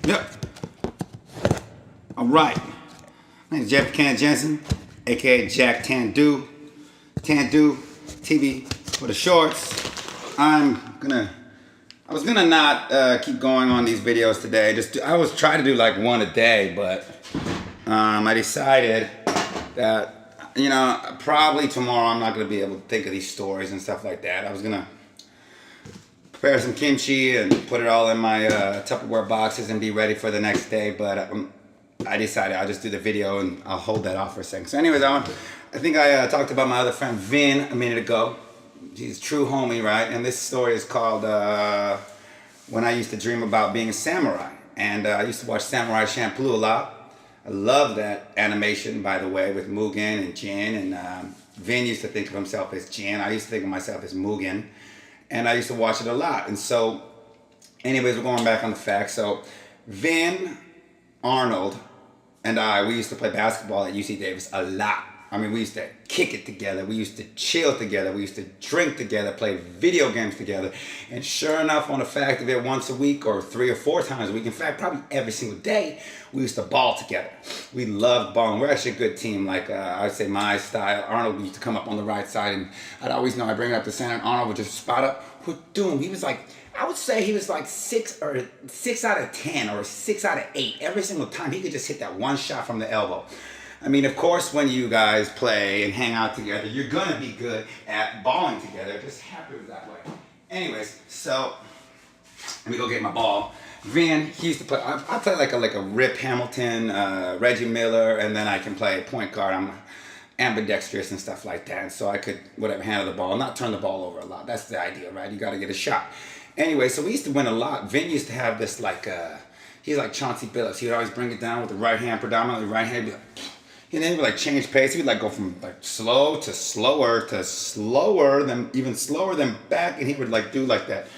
Yep. All right. My name is Jeff Can Jensen, aka Jack Tandu. Tandu TV for the shorts. I was gonna not keep going on these videos today. I was trying to do like one a day, but I decided that probably tomorrow I'm not gonna be able to think of these stories and stuff like that. I was gonna prepare some kimchi and put it all in my Tupperware boxes and be ready for the next day, but I decided I'll just do the video and I'll hold that off for a second. So anyways, I think I talked about my other friend Vin a minute ago. He's a true homie, right? And this story is called When I Used to Dream About Being a Samurai. And I used to watch Samurai Champloo a lot. I love that animation, by the way, with Mugen and Jin. And Vin used to think of himself as Jin. I used to think of myself as Mugen. And I used to watch it a lot. And so, anyways, we're going back on the facts. So, Vin, Arnold, and we used to play basketball at UC Davis a lot. I mean, we used to kick it together. We used to chill together. We used to drink together, play video games together. And sure enough, on the fact of it, once a week or 3 or 4 times a week, in fact, probably every single day, we used to ball together. We loved balling. We're actually a good team. Like, I'd say my style. Arnold used to come up on the right side, and I'd always know I bring it up the center, and Arnold would just spot up. What doing? He was like, I would say he was like 6 out of 10 or 6 out of 8 every single time. He could just hit that one shot from the elbow. I mean, of course, when you guys play and hang out together, you're gonna be good at balling together. It just happens that way. Anyways, so let me go get my ball. Vin, he used to play. I play like a Rip Hamilton, Reggie Miller, and then I can play point guard. I'm ambidextrous and stuff like that, and so I could handle the ball, not turn the ball over a lot. That's the idea, right? You got to get a shot. Anyway, so we used to win a lot. Vin used to have this he's like Chauncey Billups. He would always bring it down with the right hand, predominantly right hand. And then he would like change pace. He would like go from like slow to slower to slower, then even slower than back, and he would like do like that.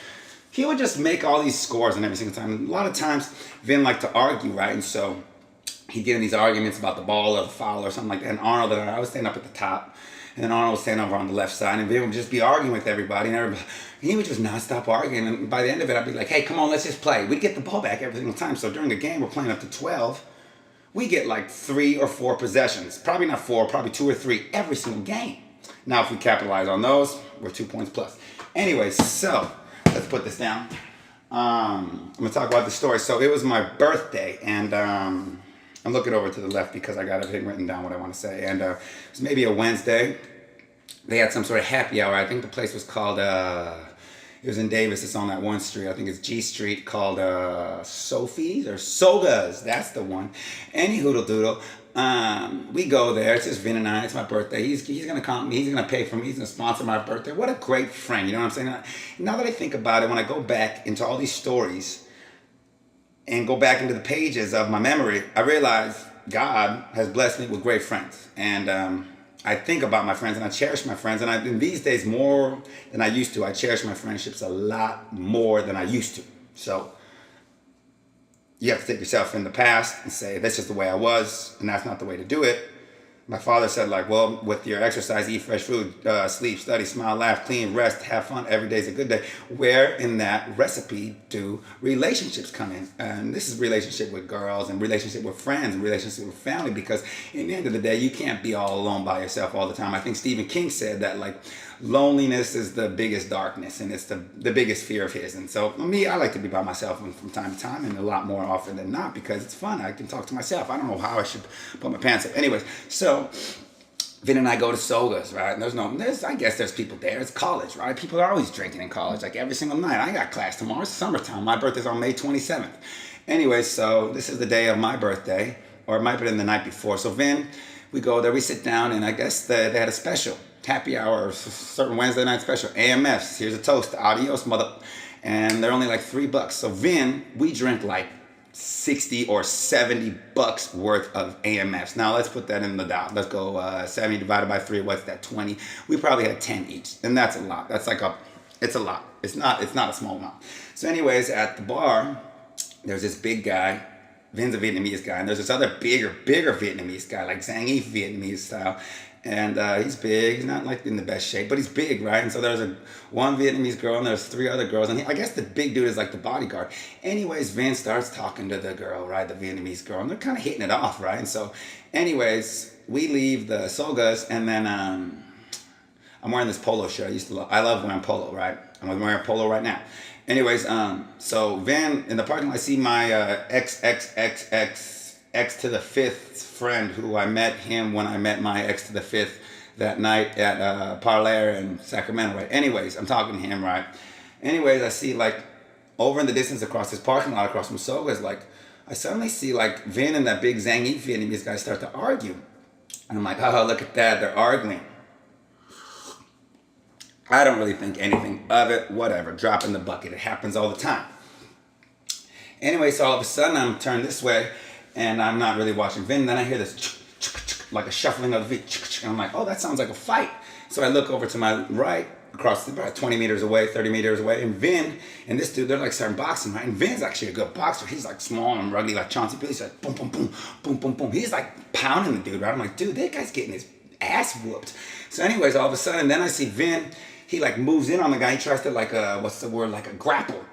He would just make all these scores and every single time. And a lot of times, Vin liked to argue, right? And so he'd get in these arguments about the ball or the foul or something like that. And Arnold and I would stand up at the top, and then Arnold would stand over on the left side, and Vin would just be arguing with everybody, and he would just non-stop arguing. And by the end of it, I'd be like, "Hey, come on, let's just play." We'd get the ball back every single time. So during the game, we're playing up to 12. We get like 3 or 4 possessions. Probably not 4, probably 2 or 3 every single game. Now, if we capitalize on those, we're 2 points plus. Anyways, so let's put this down. I'm gonna talk about the story. So it was my birthday, and I'm looking over to the left because I got everything written down what I want to say. And it was maybe a Wednesday. They had some sort of happy hour. I think the place was called, it was in Davis. It's on that one street. I think it's G Street, called Sophie's or Soga's. That's the one. Any hoodle doodle. We go there. It's just Vin and I. It's my birthday. He's going to comp me. He's going to pay for me. He's going to sponsor my birthday. What a great friend. You know what I'm saying? Now that I think about it, when I go back into all these stories and go back into the pages of my memory, I realize God has blessed me with great friends. And I think about my friends and I cherish my friends. And in these days, more than I used to, I cherish my friendships a lot more than I used to. So you have to take yourself in the past and say, that's just the way I was, and that's not the way to do it. My father said, like, well, with your exercise, eat fresh food, sleep, study, smile, laugh, clean, rest, have fun, every day's a good day. Where in that recipe do relationships come in? And this is relationship with girls and relationship with friends and relationship with family, because in the end of the day, you can't be all alone by yourself all the time. I think Stephen King said that, like, loneliness is the biggest darkness, and it's the biggest fear of his. And so, me, I like to be by myself from time to time, and a lot more often than not, because it's fun. I can talk to myself. I don't know how I should put my pants up. Anyways, so Vin and I go to Soga's, right? And I guess there's people there. It's college, right? People are always drinking in college, like every single night. I got class tomorrow. It's summertime. My birthday's on May 27th. Anyway, so this is the day of my birthday, or it might have been the night before. So Vin, we go there, we sit down, and I guess they had a special happy hour, or certain Wednesday night special, AMFs. Here's a toast, adios, mother. And they're only like $3. So Vin, we drink like 60 or 70 bucks worth of AMFs. Now let's put that in the dot. Let's go 70 divided by 3. What's that? 20. We probably had 10 each, and that's a lot. That's like it's a lot. It's not a small amount. So anyways, at the bar, there's this big guy. Vin's a Vietnamese guy, and there's this other bigger Vietnamese guy, like Zhang Yi Vietnamese style. And he's big. He's not like in the best shape, but he's big, right? And so there's one Vietnamese girl, and there's three other girls, and I guess the big dude is like the bodyguard. Anyways, Vin starts talking to the girl, right, the Vietnamese girl, and they're kind of hitting it off, right? And so, anyways, we leave the Sogas, and then I'm wearing this polo shirt. I love wearing polo, right? I'm wearing polo right now. Anyways, so Vin in the parking lot, I see my X to the fifth friend who I met him when I met my X to the fifth that night at Parler in Sacramento, right? Anyways, I'm talking to him, right? Anyways, I see like over in the distance across this parking lot across from Soga's, like I suddenly see like Vin and that big Zangy Vietnamese guy start to argue. And I'm like, oh, look at that, they're arguing. I don't really think anything of it, whatever, drop in the bucket. It happens all the time. Anyway, so all of a sudden I'm turned this way and I'm not really watching Vin. Then I hear this like a shuffling of the feet. And I'm like, oh, that sounds like a fight. So I look over to my right, across about 20 meters away, 30 meters away, and Vin and this dude, they're like starting boxing, right? And Vin's actually a good boxer. He's like small and rugged like Chauncey Billy. He's like boom, boom, boom, boom, boom, boom. He's like pounding the dude, right? I'm like, dude, that guy's getting his ass whooped. So anyways, all of a sudden, then I see Vin. He like moves in on the guy. He tries to like what's the word, like a grapple,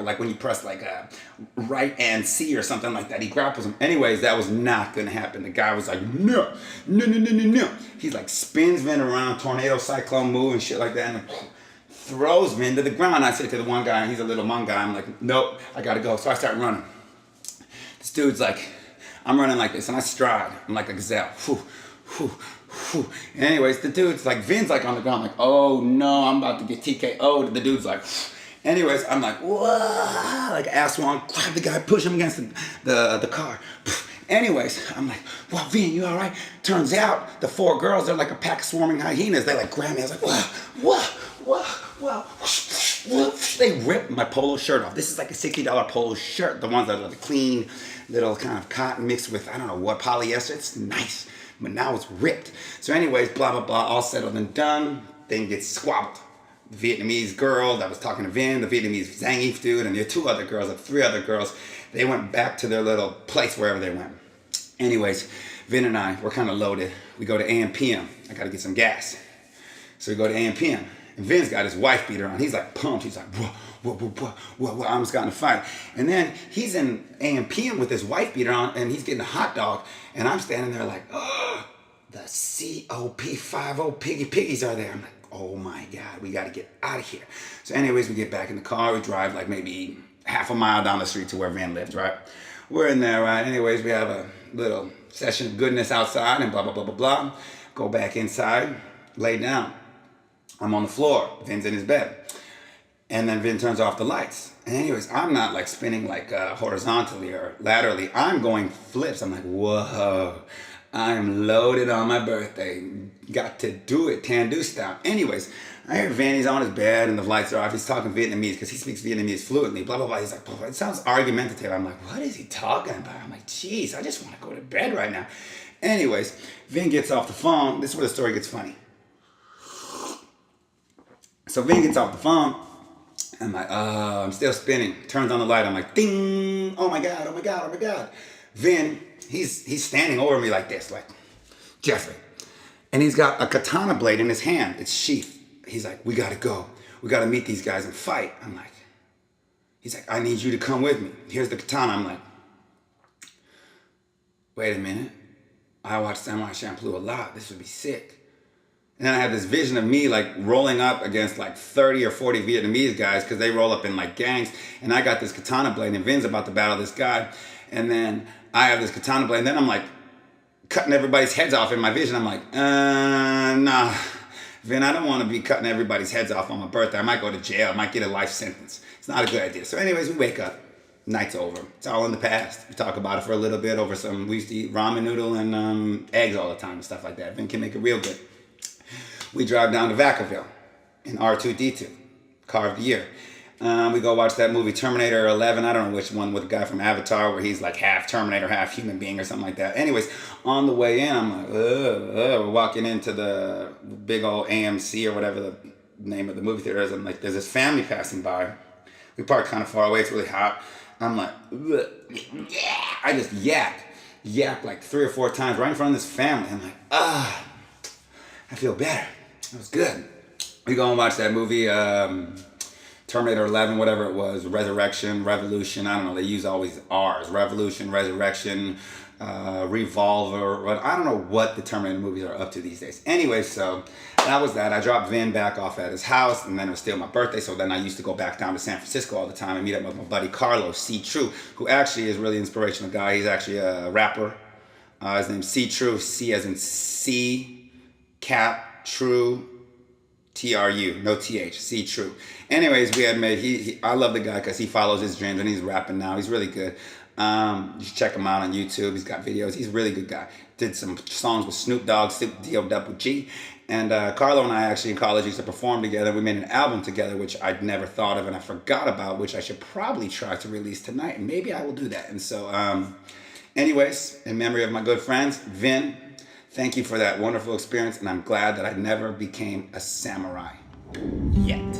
like when you press like a right and C or something like that. He grapples him. Anyways, that was not gonna happen. The guy was like, no. He's like spins Vin around, tornado cyclone move and shit like that, and throws Vin to the ground. I say to the one guy, and he's a little Hmong guy, I'm like, nope, I gotta go. So I start running. This dude's like, I'm running like this, and I stride. I'm like a gazelle. Anyways, the dude's like, Vin's like on the ground, like, oh no, I'm about to get TKO'd. The dude's like, anyways, I'm like, whoa, like ass one, grab the guy, push him against the car. Anyways, I'm like, well, Vin, you all right? Turns out the four girls, they're like a pack of swarming hyenas. They like grab me. I was like, whoa. They ripped my polo shirt off. This is like a $60 polo shirt. The ones that are the clean little kind of cotton mixed with, I don't know what, polyester. It's nice. But now it's ripped. So anyways, blah, blah, blah, all settled and done. Thing gets squabbled. The Vietnamese girl that was talking to Vin, the Vietnamese Zangief dude, and the two other girls, like three other girls, they went back to their little place wherever they went. Anyways, Vin and I, we're kind of loaded. We go to AM/PM. I got to get some gas. So we go to AM/PM. And Vin's got his wife beater on. He's like pumped. He's like, whoa, I almost got in a fight. And then he's in AM/PM with his wife beater on, and he's getting a hot dog. And I'm standing there like, oh, the COP50 piggies are there. I'm like, oh my God, we got to get out of here. So anyways, we get back in the car. We drive like maybe half a mile down the street to where Vin lived, right? We're in there, right? Anyways, we have a little session of goodness outside and blah, blah, blah, blah, blah. Go back inside, lay down. I'm on the floor. Vin's in his bed. And then Vin turns off the lights. And anyways, I'm not like spinning like horizontally or laterally. I'm going flips. I'm like, whoa. I'm loaded on my birthday. Got to do it, Tandu style. Anyways, I hear Vin, he's on his bed and the lights are off. He's talking Vietnamese because he speaks Vietnamese fluently. Blah, blah, blah. He's like, blah, blah. It sounds argumentative. I'm like, what is he talking about? I'm like, geez, I just want to go to bed right now. Anyways, Vin gets off the phone. This is where the story gets funny. So Vin gets off the phone. I'm like, I'm still spinning. Turns on the light. I'm like, ding. Oh my God. Vin, he's standing over me like this, like, Jeffrey. And he's got a katana blade in his hand. It's sheathed. He's like, we gotta go. We gotta meet these guys and fight. I'm like, he's like, I need you to come with me. Here's the katana. I'm like, wait a minute. I watch Samurai Champloo a lot. This would be sick. And then I have this vision of me like rolling up against like 30 or 40 Vietnamese guys because they roll up in like gangs. And I got this katana blade and Vin's about to battle this guy. And then I have this katana blade and then I'm like cutting everybody's heads off in my vision. I'm like, nah, Vin, I don't want to be cutting everybody's heads off on my birthday. I might go to jail. I might get a life sentence. It's not a good idea. So anyways, we wake up. Night's over. It's all in the past. We talk about it for a little bit over some, we used to eat ramen noodle and eggs all the time and stuff like that. Vin can make it real good. We drive down to Vacaville in R2-D2, car of the year. We go watch that movie Terminator 11. I don't know which one with the guy from Avatar where he's like half Terminator, half human being or something like that. Anyways, on the way in, I'm like, we're walking into the big old AMC or whatever the name of the movie theater is. I'm like, there's this family passing by. We parked kind of far away. It's really hot. I'm like, yeah. I just yapped like 3 or 4 times right in front of this family. I'm like, I feel better. It was good. We go and watch that movie, Terminator 11, whatever it was, Resurrection, Revolution. I don't know. They use always R's. Revolution, Resurrection, Revolver. I don't know what the Terminator movies are up to these days. Anyway, so that was that. I dropped Vin back off at his house, and then it was still my birthday. So then I used to go back down to San Francisco all the time and meet up with my buddy Carlos C. True, who actually is a really inspirational guy. He's actually a rapper. His name's C. True. C as in C, cap, true. TRU, no TH, C True. Anyways, we had made, I love the guy because he follows his dreams and he's rapping now. He's really good. You should check him out on YouTube. He's got videos. He's a really good guy. Did some songs with Snoop Dogg, Snoop D-O-double-G. And Carlo and I actually in college used to perform together. We made an album together, which I'd never thought of and I forgot about, which I should probably try to release tonight. And maybe I will do that. And so, anyways, in memory of my good friends, Vin, thank you for that wonderful experience, and I'm glad that I never became a samurai yet.